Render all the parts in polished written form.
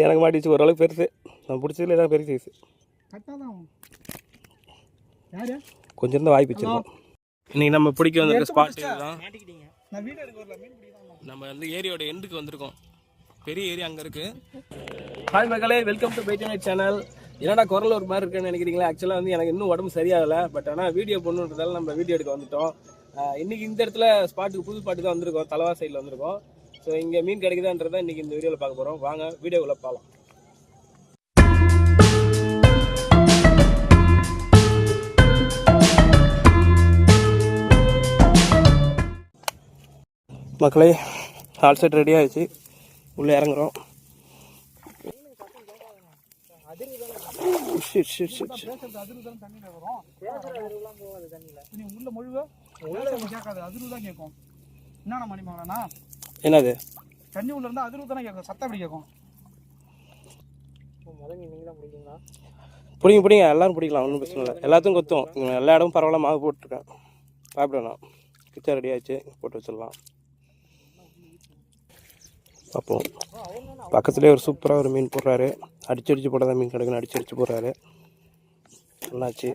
எனக்கு மாட்டிச்சு ஓரளவுக்கு பெருசு. நான் பிடிச்சதுல ஏதாவது பெரிய சைஸ் கொஞ்சம் இருந்தால் வாய்ப்பு வச்சிருக்கோம். இன்னைக்கு நம்ம பிடிக்க வந்திருக்க ஸ்பாட் இதுதான். நம்ம வந்து ஏரியோட எண்டுக்கு வந்திருக்கோம். பெரிய ஏரியா அங்கே இருக்கு. ஹாய் மக்களே, welcome to byte night channel. என்னடா குரல் ஒரு மாதிரி இருக்குன்னு நினைக்கிறீங்களா? ஆக்சுவலாக வந்து எனக்கு இன்னும் உடம்பு சரியாகலை. பட் ஆனால் வீடியோ பண்ணுன்றதால நம்ம வீடியோ எடுக்க வந்துட்டோம். இன்றைக்கி இந்த இடத்துல ஸ்பாட்டுக்கு புது ஸ்பாட்டுக்கு தான் வந்திருக்கோம். தலவா சைடில் வந்திருக்கோம். ஸோ இங்கே மீன் கிடைக்குதான்றதை இன்றைக்கி இந்த வீடியோவில் பார்க்க போகிறோம். வாங்க வீடியோக்குள்ளே பார்க்கலாம். மக்களே, ஹால் செட் ரெடி ஆகிடுச்சு. உள்ளே இறங்குறோம். என்னது தண்ணி உள்ள இருந்தா அதிர்வு தானே கேட்கும், சத்தம் அப்படி கேட்கும். பிடிங்க எல்லாரும் பிடிக்கலாம், ஒன்றும் பிரச்சனை இல்லை. எல்லாத்தையும் கொத்தும். எல்லா இடமும் பரவாயில்ல. மாவு போட்டுருக்கேன். சாப்பிடணும். கிச்சன் ரெடி ஆகிடுச்சு, போட்டு வச்சிடலாம். பார்ப்போம். பக்கத்துலேயே ஒரு சூப்பராக ஒரு மீன் போடுறாரு. அடிச்சு போட்டால் மீன் கிடைக்கணும். அடிச்சு போடுறாரு. என்னாச்சு?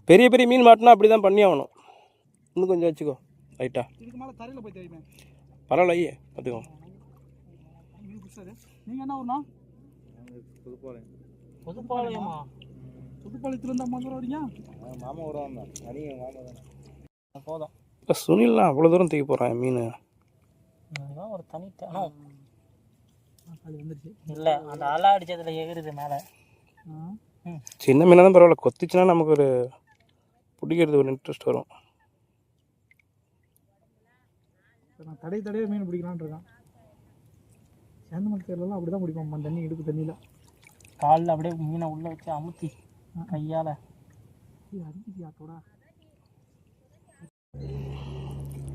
பெரிய பெரிய மீன் மாட்டினா அப்படி தான் பண்ணி ஆகணும். இன்னும் கொஞ்சம் வச்சுக்கோ ரைட்டா. பரவாயில்ல, ஐயே பார்த்துக்கோ. நீங்கள் என்ன ஊர்னா? புதுப்பாளையத்துலேருந்து அம்மா தூரம் வரீங்க? மாமா வருவாங்க. போதும். இப்போ சுனில்லாம் அவ்வளோ தூரம் தூக்கி போடுறேன் மீன். ஒரு தனி வந்துருச்சு இல்லை, அந்த அலை அடிச்சதுல எகிருது மேலே. சின்ன மீனாக தான் பரவாயில்ல. கொத்திச்சுன்னா நமக்கு ஒரு பிடிக்கிறது ஒரு இன்ட்ரெஸ்ட் வரும். நான் தடையாக மீன் பிடிக்கலான்னு இருக்கேன். சேந்த மலைக்கெல்லாம் அப்படி தான் பிடிப்போம். தண்ணி இடுப்பு தண்ணியில் காலில் அப்படியே மீனை உள்ளே வச்சு அமுத்தி கையால் ஆத்தோட.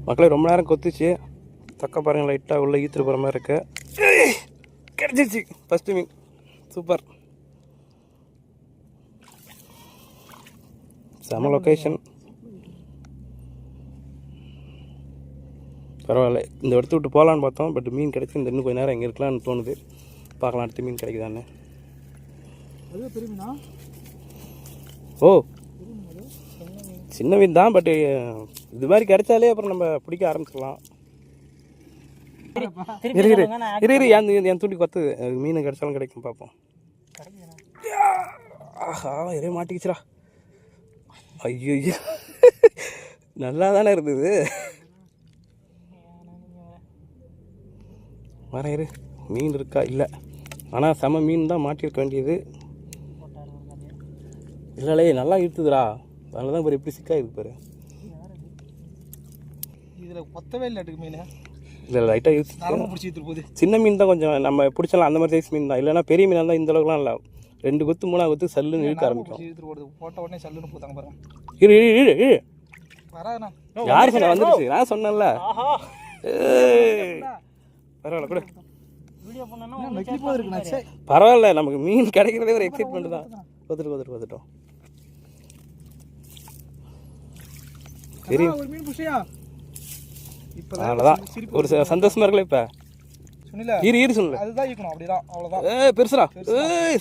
மக்களே, ரொம்ப நேரம் கொத்துச்சு. தக்க பாருங்க, லைட்டாக உள்ளே ஈத்துட்டு போகிற மாதிரி இருக்கு. கிடச்சிச்சு ஃபஸ்ட்டு மீன். சூப்பர். செம லொக்கேஷன். பரவாயில்ல. இந்த இடத்த விட்டு போகலான்னு பார்த்தோம். பட் மீன் கிடச்சி இந்த இன்னும் கொஞ்சம் நேரம் எங்கே இருக்கலாம்னு தோணுது. பார்க்கலாம் அடுத்த மீன் கிடைக்குதான்னு. ஓ, சின்ன மீன் தான். பட் இது மாதிரி கிடைச்சாலே அப்புறம் நம்ம பிடிக்க ஆரம்பிச்சிடலாம். என் தூண்டி கொத்துது. மீன் கிடைச்சாலும் கிடைக்கும். பார்ப்போம். ஆஹா, எதே மாட்டிக்கிச்சுரா. ஐயோ, நல்லா தானே இருந்தது. வர மீன் இருக்கா? இல்லை. ஆனால் செம மீன் தான் மாட்டியிருக்க வேண்டியது. இல்லைலே, நல்லா இழுத்துதுடா. அதனால தான் பாரு எப்படி சிக்கா இருக்கு பாரு. இதில் கொத்தவே இல்லை மீன். இல்லை, லைட்டாக இழுத்து போகுது. சின்ன மீன் தான் கொஞ்சம் நம்ம பிடிச்சலாம். அந்த மாதிரி சைஸ் மீன் தான். இல்லைன்னா பெரிய மீனாக இருந்தால் இந்த அளவுக்குலாம் இல்லை. 2 கொத்து 3 கொத்து சல்லுன்னு இழுக்க ஆரம்பிக்கும். போட்ட உடனே சல்லுன்னு போத்தாங்க பாருங்க. யாரு சொன்ன வந்துருச்சு? நான் சொன்னேன்ல. பரவாயில்ல கூட. பரவாயில்ல, நமக்கு மீன் கிடைக்கிறதே ஒரு எக்ஸைட்மெண்ட் தான். வந்துட்டோம். அவ்வளோதான், ஒரு சந்தோஷமா இருக்கல. இப்ப பெருசுடா.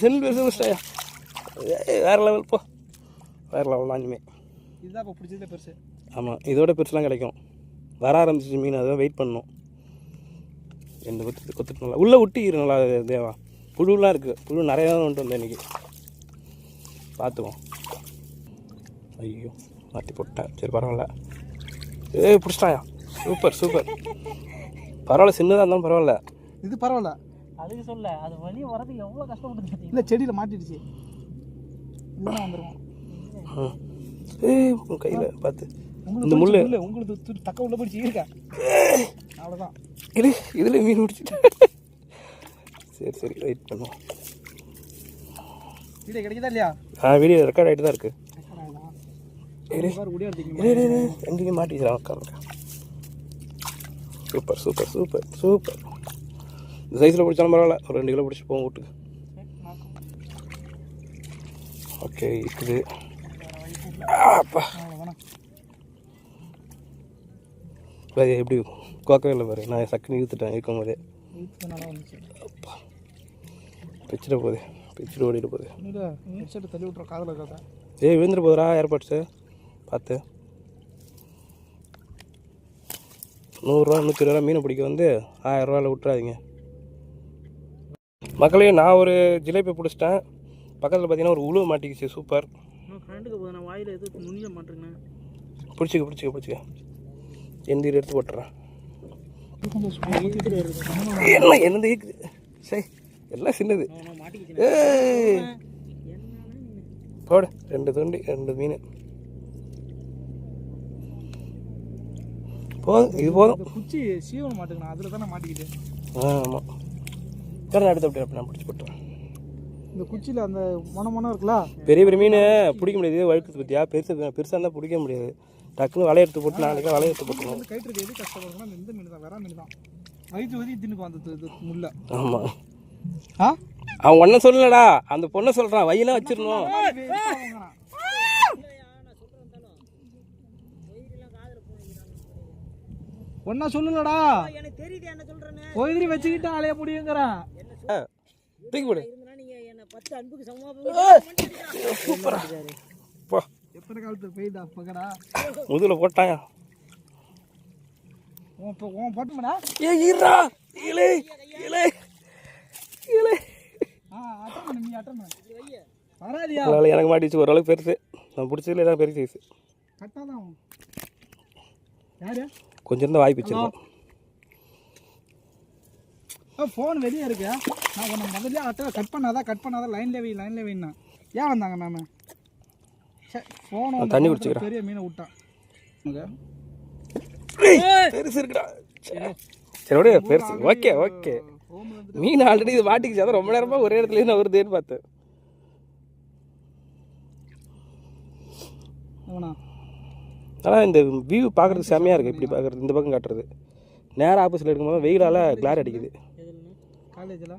செல் பெருசு. வேற லெவல் போ. வேற லெவல் தான் இனிமே. ஆமாம், இதோட பெருசுலாம் கிடைக்கும். வர ஆரம்பிச்சிச்சு மீன். அதுதான் வெயிட் பண்ணணும். 2 கொத்துட்டு நல்லா உள்ளே விட்டு நல்லா தேவா. புழுலாம் இருக்குது. புழு நிறையா தான் வந்துட்டு வந்தேன் இன்றைக்கி. பார்த்துக்குவோம். ஐயோ, மாட்டி போட்டேன். சரி பரவாயில்ல. பிடிச்சிட்டாயா? சூப்பர். பரவாயில்ல, சின்னதாக இருந்தாலும் பரவாயில்ல. இது பரவாயில்ல. அதுக்கு சொல்ல, அது வெளியே வரதுக்கு எவ்வளோ கஷ்டப்பட்டு. இல்லை, செடியில் மாட்டிடுச்சு. இல்லைன்னா வந்துடுவோம். கையில் பார்த்து இந்த முள்ளு உங்களுக்கு தக்க உள்ள போயிடுச்சு. இருக்கா? அவ்வளோதான். இதில் மீன் பிடிச்சிட்டு. சரி வெயிட் பண்ணுவோம். வீடியோ கிடைக்குதா இல்லையா? வீடியோ ரெக்கார்ட் ஆகிட்டு தான் இருக்குது. எங்கேயும் மாட்டிக்கிறான். சூப்பர். இந்த சைஸில் பிடிச்சாலும் பரவாயில்ல. ஒரு 2 கிலோ பிடிச்சி போவோம் வீட்டுக்கு. ஓகே, இருக்குது. அப்பா வேணாம். பாரு எப்படி கோக்கவே இல்லை பாரு. நான் சக்குன்னு இழுத்துட்டேன் இருக்கும் போதே. நல்லா வந்துச்சு. அப்பா பிச்சிட போகுது, பிச்சிட்டு ஓடிட்டு போகுது. இல்லை ஹெட்செட்டு தள்ளி விட்ற காதில் இருக்காதா? ஏய் விழுந்துட்டு போதுரா ஏர்பாட்ஸு பார்த்து. 100 ரூபா 120 ரூபா மீனை பிடிக்க வந்து 1000 ரூபாயில் விட்டுறாதீங்க மக்களே. நான் ஒரு ஜிலேபி பிடிச்சிட்டேன். பக்கத்தில் பார்த்தீங்கன்னா ஒரு உழுவு மாட்டிக்கிச்சு. சூப்பர். கரண்ட்டுக்கு போதும். நான் வாயில் எதுவும் நுண்ணில மாட்டேங்கண்ணே. பிடிச்சிக்க எந்த எடுத்து போட்டுறேன். மாட்டிக்கிச்சு. எல்லாம் என்னது சரி எல்லாம் சின்னது. ஏய் போடு 2 துண்டி 2 மீன் போதும். இது போதும். குச்சி சீவன மாட்டுங்கண்ணா, அதில் தானே மாட்டிக்கிட்டு. ஆமாம் கரெக்டாக எடுத்து அப்படி நான் பிடிச்சி போட்டுறேன். இந்த குச்சியில் அந்த மொனம் இருக்குல்ல, பெரிய பெரிய மீன் பிடிக்க முடியாது. வழுக்குது பற்றியா? பெருசாக இருந்தால் பிடிக்க முடியாது. டக்குன்னு வலையை எடுத்து போட்டு நாளைக்கு வலையை எடுத்து போட்டுருவோம். வந்து கயிற்றுக்கு எது கஷ்டப்படுறோம்னா இந்த மீன் தான், வேற மீன் தான். வயிற்று வதி தின்னுக்கும் அந்த இது முள்ள. ஆமாம் ஆ அவன் ஒன்றும் சொல்லலடா, அந்த பொண்ணை சொல்கிறான் வையெல்லாம் வச்சிடணும். ஒன்னா சொல்லலடா, எனக்கு தெரியுது என்ன சொல்றேன்னு. கோயிதிரி வச்சுக்கிட்டு அலைய முடியுங்கிறான். தூக்கி போடு. நீங்க என்ன 10 அன்புக்கு சமமா சூப்பரா போ. எத்தனை காலத்துக்கு போயிடா பக்கடா முதுகில் போட்டாயா? உன் போட்டுமாடா. ஏ ஈரா இலே இலே இலே. அட்டன் நீ அட்டன் வராதியா? எனக்கு மாட்டிச்சு. ஓரளவுக்கு பெருசு. நான் பிடிச்சதுல எதாவது பெரிய சைஸு. கட்டாதான் யாரு கொஞ்சம் இருந்தால் வாய்ப்பு வச்சிருக்கோம். ஃபோன் வெளியே இருக்கு. நான் உன்னை முதல்ல கட் பண்ணாதான் லைன்ல வைனா ஏன் வந்தாங்க மேம்? ஃபோன் தண்ணி குடிச்சுக்கிறேன். பெரிய மீனை விட்டான். பெருசு இருக்குடா. சரி விடு பெருசு. Okay okay. மீன் ஆல்ரெடி இது மாட்டிக்கிச்சு. அதான் ரொம்ப நேரமாக ஒரே இடத்துல நான் வருதுன்னு பார்த்தேன். ஆனால் இந்த வியூ பார்க்குறதுக்கு செம்மையாக இருக்குது. இப்படி பார்க்குறது இந்த பக்கம் காட்டுறது நேராக ஆப்போசிட்டில் எடுக்கும்போது வெயிலால் கிளார் அடிக்குது. காலேஜில்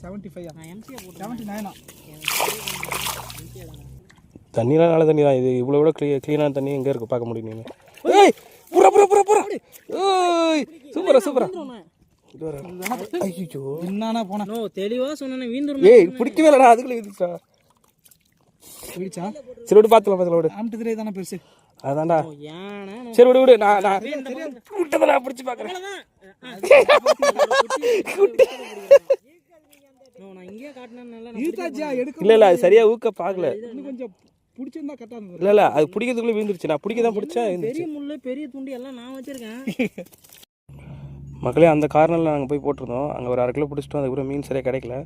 75 79 தண்ணிலாம் நல்ல தண்ணி தான். இது இவ்வளோ விட க்ளீனான தண்ணி எங்கே இருக்குது பார்க்க முடியும் நீங்கள். ஏய் புறா புறா புறா புறா. ஏய் சூப்பரா. ஐயோ என்னன்னா போனா தெளிவா சொன்னேன். வீந்துரும். ஏய் பிடிக்கவே இல்லைடா. அதுக்குள்ளே இதுச்சா போயிடுச்சா? சரி விடு பார்த்துக்கலாம் விடு. ஆம்ட்டு திரை தானே பெருசு. அதான்டா. சரி விடு நான் விட்டதை நான் பிடிச்சி பார்க்குறேன். இல்லை அது சரியாக ஊக்க பார்க்கல. கொஞ்சம் பிடிச்சிருந்தா கரெக்டாக இருந்தது. இல்லை அது பிடிக்கிறதுக்குள்ளே விழுந்துருச்சு. நான் பிடிக்க தான் பிடிச்சேன். பெரிய முள்ளு பெரிய துண்டி எல்லாம் நான் வச்சிருக்கேன். மக்களே அந்த கார்னரில் நாங்கள் போய் போட்டிருந்தோம். அங்கே ஒரு 1/2 கிலோ பிடிச்சிட்டோம். அதுக்கப்புறம் மீன் சரியாக கிடைக்கல.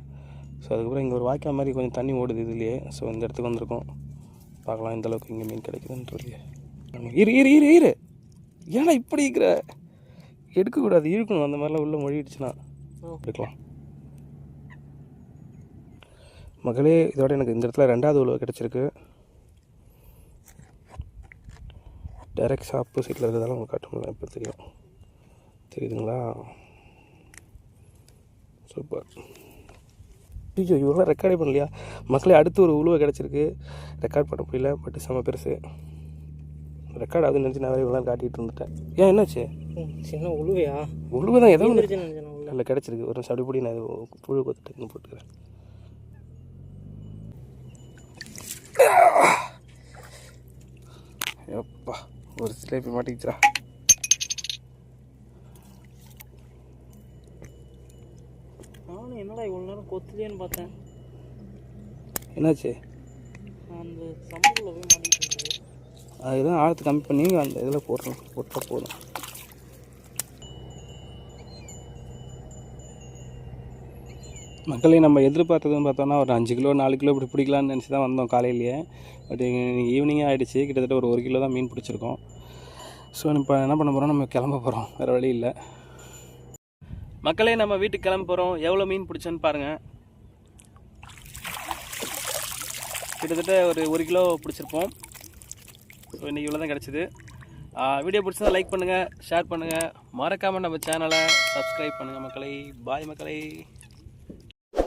ஸோ அதுக்கப்புறம் இங்கே ஒரு வாய்க்கால் மாதிரி கொஞ்சம் தண்ணி ஓடுது இதுலேயே. ஸோ இந்த இடத்துக்கு வந்திருக்கோம். பார்க்கலாம் இந்த அளவுக்கு இங்கே மீன் கிடைக்குதுன்னு. இரு ஏன்னா இப்படி இருக்கிற எடுக்கக்கூடாது, இழுக்கணும். அந்த மாதிரிலாம் உள்ளே மொழிடுச்சுன்னா எடுக்கலாம். மக்களே இதோட எனக்கு இந்த இடத்துல 2வது உழவு கிடச்சிருக்கு. டைரக்ட் ஆப்போசிட்டில் இருக்கிறதால உங்களுக்கு காட்ட முடியல. இப்போ தெரியுதுங்களா? சூப்பர். ஐயோ இவங்களாம் ரெக்கார்டே பண்ணலையா மக்களே? அடுத்து ஒரு உழுவை கிடச்சிருக்கு. ரெக்கார்ட் பண்ண முடியல. பட் செம்ம பெருசு. ரெக்கார்ட் ஆகுதுன்னு நினச்சி நான் இவ்வளோ காட்டிகிட்டு இருந்துட்டேன். ஏன் என்னாச்சு? சின்ன உழுவையா? உழுவு தான் ஏதோ இல்லை கிடச்சிருக்கு. ஒரு நிமிஷம் அப்படி நான் புழு கொத்துட்டு போட்டுக்கிறேன். எப்பா ஒரு சிலேபி மாட்டிக்கிச்சா? நானும் என்னடா இவ்வளோ நேரம் கொத்துலேன்னு பார்த்தேன். என்னாச்சு? அந்த சம்பளத்தில் போய் மாட்டிக்கிட்டு அதுதான் ஆழத்தை கம்மி பண்ணி அந்த இதில் போட்டால் போதும். மக்களே நம்ம எதிர்பார்த்ததுன்னு பார்த்தோன்னா ஒரு 5 கிலோ 4 கிலோ இப்படி பிடிக்கலான்னு நினச்சி தான் வந்தோம் காலையிலேயே. பட் இன்றைக்கி ஈவினிங்கே ஆகிடுச்சு. கிட்டத்தட்ட ஒரு 1 கிலோ தான் மீன் பிடிச்சிருக்கோம். ஸோ இப்போ என்ன பண்ண போகிறோம்? நம்ம கிளம்ப போகிறோம். வேறு வழி இல்லை. மக்களே நம்ம வீட்டுக்கு கிளம்ப போகிறோம். எவ்வளோ மீன் பிடிச்சோன்னு பாருங்கள். கிட்டத்தட்ட ஒரு 1 கிலோ பிடிச்சிருப்போம். ஸோ இன்றைக்கி இவ்வளோ தான் கிடச்சிது. வீடியோ பிடிச்சதா லைக் பண்ணுங்கள், ஷேர் பண்ணுங்கள், மறக்காமல் நம்ம சேனலை சப்ஸ்கிரைப் பண்ணுங்கள் மக்களே. பாய் மக்களே.